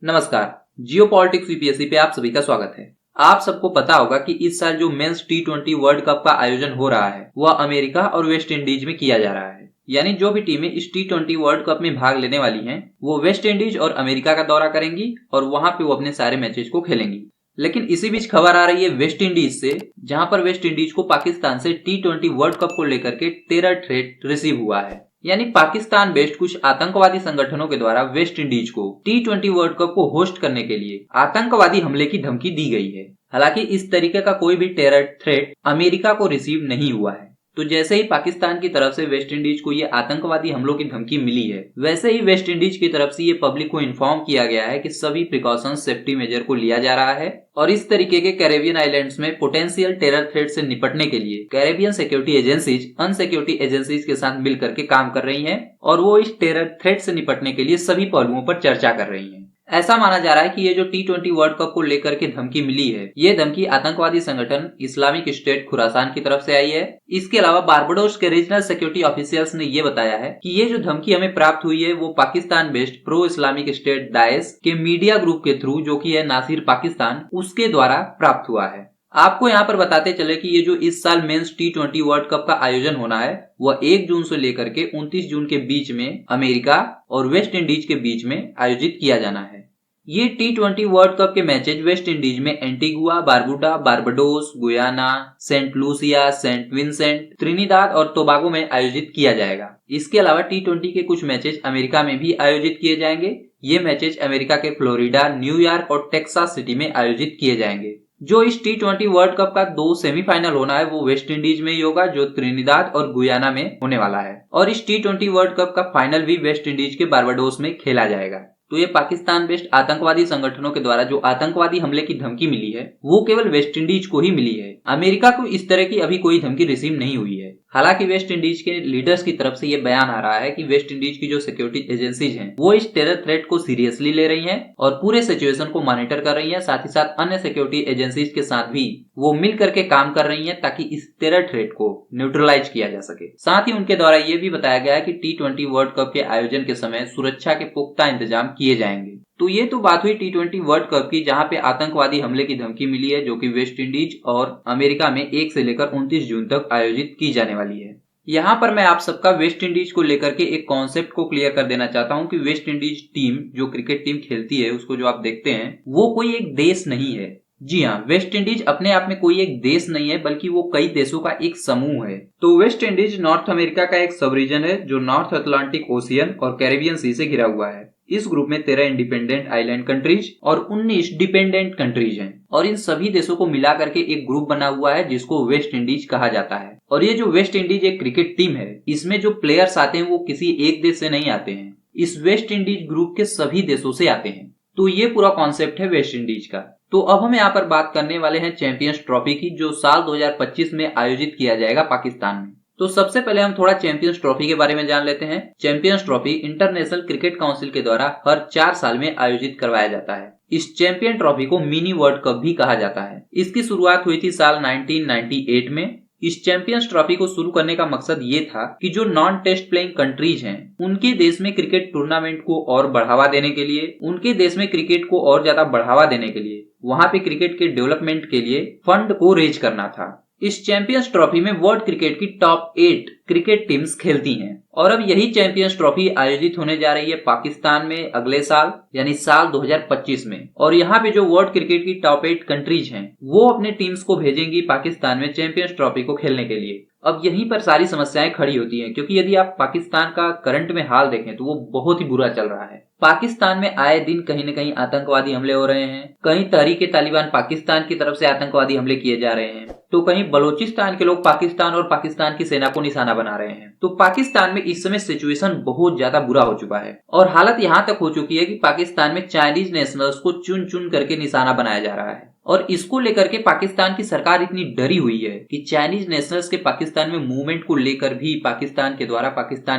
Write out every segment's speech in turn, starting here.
नमस्कार। जियो politics UPSC पे आप सभी का स्वागत है। आप सबको पता होगा कि इस साल जो मेंस टी20 वर्ल्ड कप का आयोजन हो रहा है वह अमेरिका और वेस्ट इंडीज में किया जा रहा है। यानी जो भी टीमें इस टी20 वर्ल्ड कप में भाग लेने वाली हैं वो वेस्ट इंडीज और अमेरिका का दौरा करेंगी और वहां पे वो अपने सारे मैचेस को खेलेंगी। लेकिन इसी बीच खबर आ रही है वेस्ट इंडीज से, जहां पर वेस्ट इंडीज को पाकिस्तान से टी20 वर्ल्ड कप को लेकर के 13 थ्रेट रिसीव हुआ है। यानी पाकिस्तान बेस्ड कुछ आतंकवादी संगठनों के द्वारा वेस्ट इंडीज को टी20 वर्ल्ड कप को होस्ट करने के लिए आतंकवादी हमले की धमकी दी गई है। हालांकि इस तरीके का कोई भी टेरर थ्रेट अमेरिका को रिसीव नहीं हुआ है। तो जैसे ही पाकिस्तान की तरफ से वेस्ट इंडीज को ये आतंकवादी हमलों की धमकी मिली है, वैसे ही वेस्ट इंडीज की तरफ से ये पब्लिक को इन्फॉर्म किया गया है कि सभी प्रिकॉशंस सेफ्टी मेजर को लिया जा रहा है और इस तरीके के कैरेबियन आइलैंड्स में पोटेंशियल टेरर थ्रेट से निपटने के लिए कैरेबियन सिक्योरिटी एजेंसीज अन सिक्योरिटी एजेंसीज के साथ मिलकर के काम कर रही हैं और वो इस टेरर थ्रेट से निपटने के लिए सभी पहलुओं पर चर्चा कर रही हैं। ऐसा माना जा रहा है कि ये जो टी20 वर्ल्ड कप को लेकर के धमकी मिली है, ये धमकी आतंकवादी संगठन इस्लामिक स्टेट खुरासान की तरफ से आई है। इसके अलावा बारबाडोस के रीजनल सिक्योरिटी ऑफिशियल्स ने ये बताया है कि ये जो धमकी हमें प्राप्त हुई है वो Pakistan based pro Islamic state Daesh के मीडिया ग्रुप के थ्रू, जो कि है नासिर पाकिस्तान, उसके द्वारा प्राप्त हुआ है। आपको यहाँ पर बताते चले कि ये जो इस साल मेंस टी20 वर्ल्ड कप का आयोजन होना है वह 1 जून से लेकर के 29 जून के बीच में अमेरिका और वेस्ट इंडीज के बीच में आयोजित किया जाना है। ये टी20 वर्ल्ड कप के मैचेज वेस्ट इंडीज में Antigua, Barbuda, Barbados, Guyana, Saint Lucia, Saint Vincent, Trinidad और टोबागो में आयोजित किया जाएगा। इसके अलावा टी20 के कुछ मैचेज अमेरिका में भी आयोजित किए जाएंगे। ये मैचेज अमेरिका के फ्लोरिडा, न्यूयॉर्क और टेक्सास सिटी में आयोजित किए जाएंगे। जो इस टी20 वर्ल्ड कप का 2 सेमीफाइनल होना है वो वेस्ट इंडीज में ही होगा, जो त्रिनिदाद और गुयाना में होने वाला है, और इस टी20 वर्ल्ड कप का फाइनल भी वेस्ट इंडीज के बारबाडोस में खेला जाएगा। तो ये पाकिस्तान बेस्ड आतंकवादी संगठनों के द्वारा जो आतंकवादी हमले की धमकी मिली है वो केवल वेस्ट इंडीज को ही मिली है। अमेरिका को इस तरह की अभी कोई धमकी रिसीव नहीं हुई है। हालांकि वेस्ट इंडीज के लीडर्स की तरफ से ये बयान आ रहा है कि वेस्ट इंडीज की जो सिक्योरिटी एजेंसीज हैं वो इस टेरर थ्रेट को सीरियसली ले रही हैं और पूरे सिचुएशन को मॉनिटर कर रही हैं। साथ ही साथ अन्य सिक्योरिटी एजेंसीज के साथ भी वो मिल करके काम कर रही हैं ताकि इस टेरर थ्रेट को न्यूट्रलाइज किया जा सके। साथ ही उनके द्वारा ये भी बताया गया है कि टी20 वर्ल्ड कप के आयोजन के समय सुरक्षा के पुख्ता इंतजाम किए जाएंगे। तो ये तो बात हुई टी20 वर्ल्ड कप की, जहां पे आतंकवादी हमले की धमकी मिली है, जो कि वेस्ट इंडीज और अमेरिका में 1 से लेकर 29 जून तक आयोजित की जाने वाली है। यहाँ पर मैं आप सबका वेस्ट इंडीज को लेकर के एक कॉन्सेप्ट को क्लियर कर देना चाहता हूँ कि वेस्ट इंडीज टीम जो क्रिकेट टीम खेलती है उसको जो आप देखते हैं वो कोई एक देश नहीं है। जी हाँ, वेस्ट इंडीज अपने आप में कोई एक देश नहीं है बल्कि वो कई देशों का एक समूह है। तो वेस्ट इंडीज नॉर्थ अमेरिका का एक सब रीजन है जो नॉर्थ अटलांटिक ओशियन और कैरेबियन सी से घिरा हुआ है। इस ग्रुप में 13 इंडिपेंडेंट आइलैंड कंट्रीज और 19 डिपेंडेंट कंट्रीज हैं और इन सभी देशों को मिला करके एक ग्रुप बना हुआ है जिसको वेस्ट इंडीज कहा जाता है। और ये जो वेस्ट इंडीज एक क्रिकेट टीम है, इसमें जो प्लेयर्स आते हैं वो किसी एक देश से नहीं आते हैं, इस वेस्ट इंडीज ग्रुप के सभी देशों से आते हैं। तो ये पूरा कॉन्सेप्ट है वेस्ट इंडीज का। तो अब हम यहाँ पर बात करने वाले हैं चैंपियंस ट्रॉफी की, जो साल 2025 में आयोजित किया जाएगा पाकिस्तान में। तो सबसे पहले हम थोड़ा चैंपियंस ट्रॉफी के बारे में जान लेते हैं। Champions trophy international cricket council के द्वारा हर 4 साल में आयोजित करवाया जाता है। इस चैंपियन ट्रॉफी को मिनी वर्ल्ड कप भी कहा जाता है। इसकी शुरुआत हुई थी साल 1998 में। इस चैंपियंस ट्रॉफी को शुरू करने का मकसद ये था कि जो नॉन टेस्ट प्लेइंग कंट्रीज हैं उनके देश में क्रिकेट टूर्नामेंट को और बढ़ावा देने के लिए, उनके देश में क्रिकेट को और ज्यादा बढ़ावा देने के लिए, वहां पे क्रिकेट के डेवलपमेंट के लिए फंड को रेज करना था। इस चैंपियंस ट्रॉफी में वर्ल्ड क्रिकेट की टॉप 8 क्रिकेट टीम्स खेलती हैं और अब यही चैंपियंस ट्रॉफी आयोजित होने जा रही है पाकिस्तान में अगले साल यानी साल 2025 में। और यहाँ पे जो वर्ल्ड क्रिकेट की टॉप 8 कंट्रीज हैं वो अपने टीम्स को भेजेंगी पाकिस्तान में चैंपियंस ट्रॉफी को खेलने के लिए। अब यहीं पर सारी समस्याएं खड़ी होती हैं, क्योंकि यदि आप पाकिस्तान का करंट में हाल देखें तो वो बहुत ही बुरा चल रहा है। पाकिस्तान में आए दिन कहीं न कहीं आतंकवादी हमले हो रहे हैं, कहीं तहरीक-ए-तालिबान पाकिस्तान की तरफ से आतंकवादी हमले किए जा रहे हैं, तो कहीं बलोचिस्तान के लोग पाकिस्तान और पाकिस्तान की सेना को निशाना बना रहे हैं। तो पाकिस्तान में इस समय सिचुएशन बहुत ज्यादा बुरा हो चुका है और हालत यहाँ तक हो चुकी है कि पाकिस्तान में चाइनीज नेशनल्स को चुन चुन करके निशाना बनाया जा रहा है। और इसको लेकर के पाकिस्तान की सरकार इतनी डरी हुई है कि चाइनीज नेशनल्स के पाकिस्तान में मूवमेंट को लेकर भी पाकिस्तान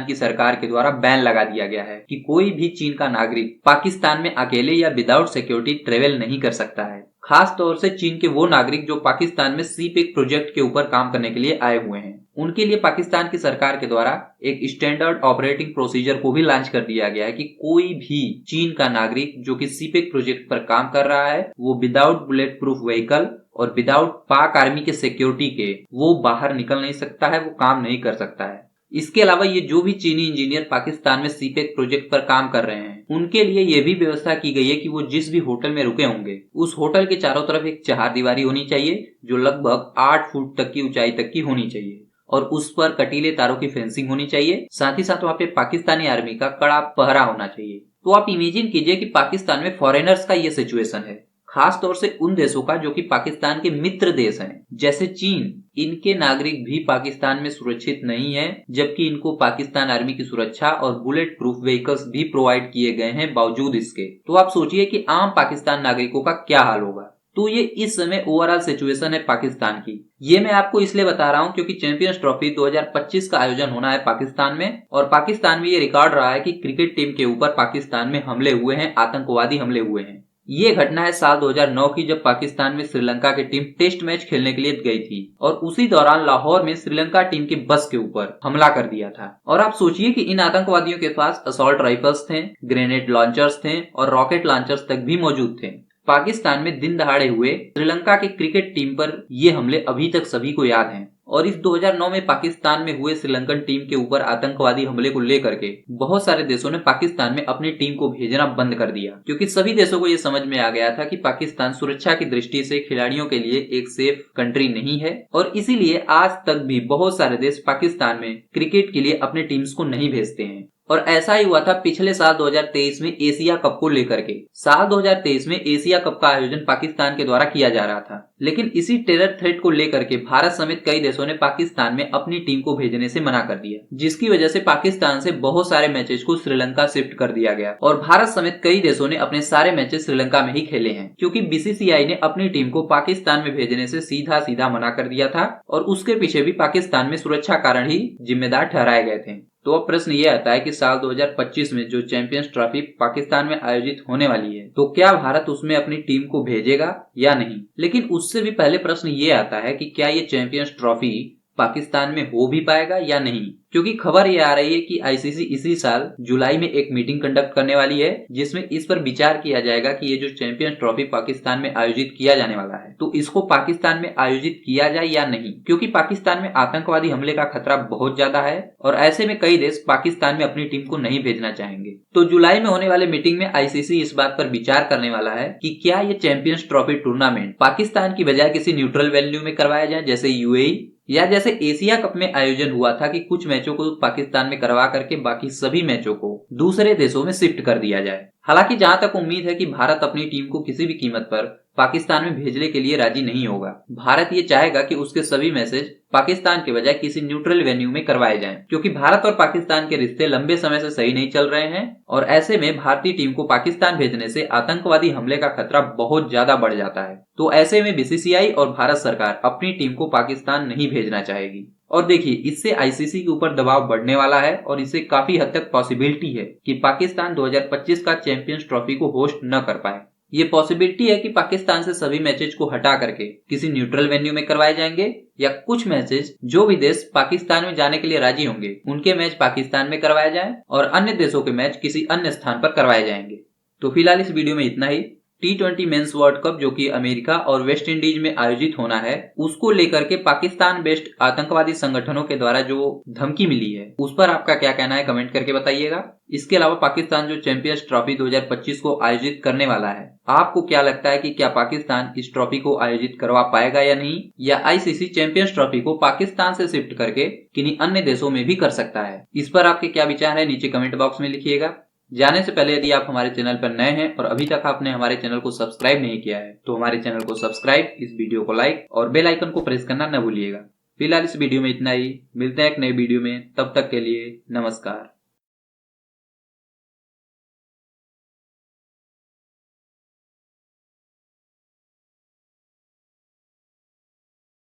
की सरकार के द्वारा बैन लगा दिया गया है कि कोई भी चीन का नागरिक पाकिस्तान में अकेले या विदाउट सिक्योरिटी ट्रेवल नहीं कर सकता है। खास तौर से चीन के वो नागरिक जो पाकिस्तान में सी पेक प्रोजेक्ट के ऊपर काम करने के लिए आए हुए हैं, उनके लिए पाकिस्तान की सरकार के द्वारा एक स्टैंडर्ड ऑपरेटिंग प्रोसीजर को भी लॉन्च कर दिया गया है कि कोई भी चीन का नागरिक जो कि सीपेक प्रोजेक्ट पर काम कर रहा है वो विदाउट बुलेट प्रूफ व्हीकल और विदाउट पाक आर्मी के सिक्योरिटी के वो बाहर निकल नहीं सकता है, वो काम नहीं कर सकता है। इसके अलावा ये जो भी चीनी इंजीनियर पाकिस्तान में सीपेक प्रोजेक्ट पर काम कर रहे हैं उनके लिए ये भी व्यवस्था की गई है कि वो जिस भी होटल में रुके होंगे उस होटल के चारों तरफ एक चहारदीवारी होनी चाहिए जो लगभग 8 फुट तक की ऊंचाई तक की होनी चाहिए और उस पर कटीले तारों की फेंसिंग होनी चाहिए। साथ ही साथ वहाँ पे पाकिस्तानी आर्मी का कड़ा पहरा होना चाहिए। तो आप इमेजिन कीजिए कि पाकिस्तान में फॉरेनर्स का ये सिचुएशन है, खास तौर से उन देशों का जो कि पाकिस्तान के मित्र देश हैं जैसे चीन। इनके नागरिक भी पाकिस्तान में सुरक्षित नहीं है, जबकि इनको पाकिस्तान आर्मी की सुरक्षा और बुलेट प्रूफ व्हीकल्स भी प्रोवाइड किए गए हैं बावजूद इसके। तो आप सोचिए कि आम पाकिस्तान नागरिकों का क्या हाल होगा। तो ये इस समय ओवरऑल सिचुएशन है पाकिस्तान की। ये मैं आपको इसलिए बता रहा हूँ क्योंकि चैंपियंस ट्रॉफी 2025 का आयोजन होना है पाकिस्तान में, और पाकिस्तान में ये रिकॉर्ड रहा है कि क्रिकेट टीम के ऊपर पाकिस्तान में हमले हुए हैं, आतंकवादी हमले हुए हैं। ये घटना है साल 2009 की, जब पाकिस्तान में श्रीलंका की टीम टेस्ट मैच खेलने के लिए गई थी और उसी दौरान लाहौर में श्रीलंका टीम के बस के ऊपर हमला कर दिया था। और आप सोचिए कि इन आतंकवादियों के पास असॉल्ट राइफल्स थे, ग्रेनेड लॉन्चर्स थे और रॉकेट लॉन्चर्स तक भी मौजूद थे। पाकिस्तान में दिन दहाड़े हुए श्रीलंका की क्रिकेट टीम पर ये हमले अभी तक सभी को याद हैं। और इस 2009 में पाकिस्तान में हुए श्रीलंकन टीम के ऊपर आतंकवादी हमले को लेकर के बहुत सारे देशों ने पाकिस्तान में अपनी टीम को भेजना बंद कर दिया, क्योंकि सभी देशों को ये समझ में आ गया था कि पाकिस्तान सुरक्षा की दृष्टि से खिलाड़ियों के लिए एक सेफ कंट्री नहीं है। और इसीलिए आज तक भी बहुत सारे देश पाकिस्तान में क्रिकेट के लिए अपने टीम्स को नहीं भेजते हैं। और ऐसा ही हुआ था पिछले साल 2023 में एशिया कप को लेकर के। साल 2023 में एशिया कप का आयोजन पाकिस्तान के द्वारा किया जा रहा था, लेकिन इसी टेरर थ्रेट को लेकर के भारत समेत कई देशों ने पाकिस्तान में अपनी टीम को भेजने से मना कर दिया, जिसकी वजह से पाकिस्तान से बहुत सारे मैचेस को श्रीलंका शिफ्ट कर दिया गया और भारत समेत कई देशों ने अपने सारे मैचेस श्रीलंका में ही खेले हैं, क्योंकि बीसीसीआई ने अपनी टीम को पाकिस्तान में भेजने से सीधा सीधा मना कर दिया था और उसके पीछे भी पाकिस्तान में सुरक्षा कारण ही जिम्मेदार ठहराए गए थे। तो अब प्रश्न ये आता है कि साल 2025 में जो चैंपियंस ट्रॉफी पाकिस्तान में आयोजित होने वाली है, तो क्या भारत उसमें अपनी टीम को भेजेगा या नहीं। लेकिन उससे भी पहले प्रश्न ये आता है कि क्या ये चैंपियंस ट्रॉफी पाकिस्तान में हो भी पाएगा या नहीं, क्योंकि खबर ये आ रही है कि आईसीसी इसी साल जुलाई में एक मीटिंग कंडक्ट करने वाली है जिसमें इस पर विचार किया जाएगा कि ये जो चैंपियंस ट्रॉफी पाकिस्तान में आयोजित किया जाने वाला है तो इसको पाकिस्तान में आयोजित किया जाए या नहीं, क्योंकि पाकिस्तान में आतंकवादी हमले का खतरा बहुत ज्यादा है और ऐसे में कई देश पाकिस्तान में अपनी टीम को नहीं भेजना चाहेंगे। तो जुलाई में होने वाले मीटिंग में आईसीसी इस बात पर विचार करने वाला है कि क्या ये चैंपियंस ट्रॉफी टूर्नामेंट पाकिस्तान की बजाय किसी न्यूट्रल वेन्यू में करवाया जाए, जैसे यूएई, या जैसे एशिया कप में आयोजन हुआ था कि कुछ मैचों को पाकिस्तान में करवा करके बाकी सभी मैचों को दूसरे देशों में शिफ्ट कर दिया जाए। हालांकि जहां तक उम्मीद है कि भारत अपनी टीम को किसी भी कीमत पर पाकिस्तान में भेजने के लिए राजी नहीं होगा। भारत ये चाहेगा कि उसके सभी मैचेज पाकिस्तान के बजाय किसी न्यूट्रल वेन्यू में करवाए जाएं, क्योंकि भारत और पाकिस्तान के रिश्ते लंबे समय से सही नहीं चल रहे हैं और ऐसे में भारतीय टीम को पाकिस्तान भेजने से आतंकवादी हमले का खतरा बहुत ज्यादा बढ़ जाता है। तो ऐसे में बीसीसीआई और भारत सरकार अपनी टीम को पाकिस्तान नहीं भेजना चाहेगी। और देखिए, इससे आईसीसी के ऊपर दबाव बढ़ने वाला है और इससे काफी हद तक पॉसिबिलिटी है कि पाकिस्तान 2025 का चैंपियंस ट्रॉफी को होस्ट न कर पाए। ये पॉसिबिलिटी है कि पाकिस्तान से सभी मैचेज को हटा करके किसी न्यूट्रल वेन्यू में करवाए जाएंगे या कुछ मैचेज जो भी देश पाकिस्तान में जाने के लिए राजी होंगे उनके मैच पाकिस्तान में करवाए जाएं और अन्य देशों के मैच किसी अन्य स्थान पर करवाए जाएंगे। तो फिलहाल इस वीडियो में इतना ही। T20 मेंस वर्ल्ड कप जो कि अमेरिका और वेस्ट इंडीज में आयोजित होना है उसको लेकर के पाकिस्तान बेस्ड आतंकवादी संगठनों के द्वारा जो धमकी मिली है उस पर आपका क्या कहना है कमेंट करके बताइएगा। इसके अलावा पाकिस्तान जो चैंपियंस ट्रॉफी 2025 को आयोजित करने वाला है, आपको क्या लगता है कि क्या पाकिस्तान इस ट्रॉफी को आयोजित करवा पाएगा या नहीं, या आईसीसी चैंपियंस ट्रॉफी को पाकिस्तान से शिफ्ट करके किन्हीं अन्य देशों में भी कर सकता है। इस पर आपके क्या विचार है नीचे कमेंट बॉक्स में लिखिएगा। जाने से पहले यदि आप हमारे चैनल पर नए हैं और अभी तक आपने हमारे चैनल को सब्सक्राइब नहीं किया है तो हमारे चैनल को सब्सक्राइब, इस वीडियो को लाइक और बेल आइकन को प्रेस करना न भूलिएगा। फिलहाल इस वीडियो में इतना ही। मिलते हैं एक नए वीडियो में, तब तक के लिए नमस्कार।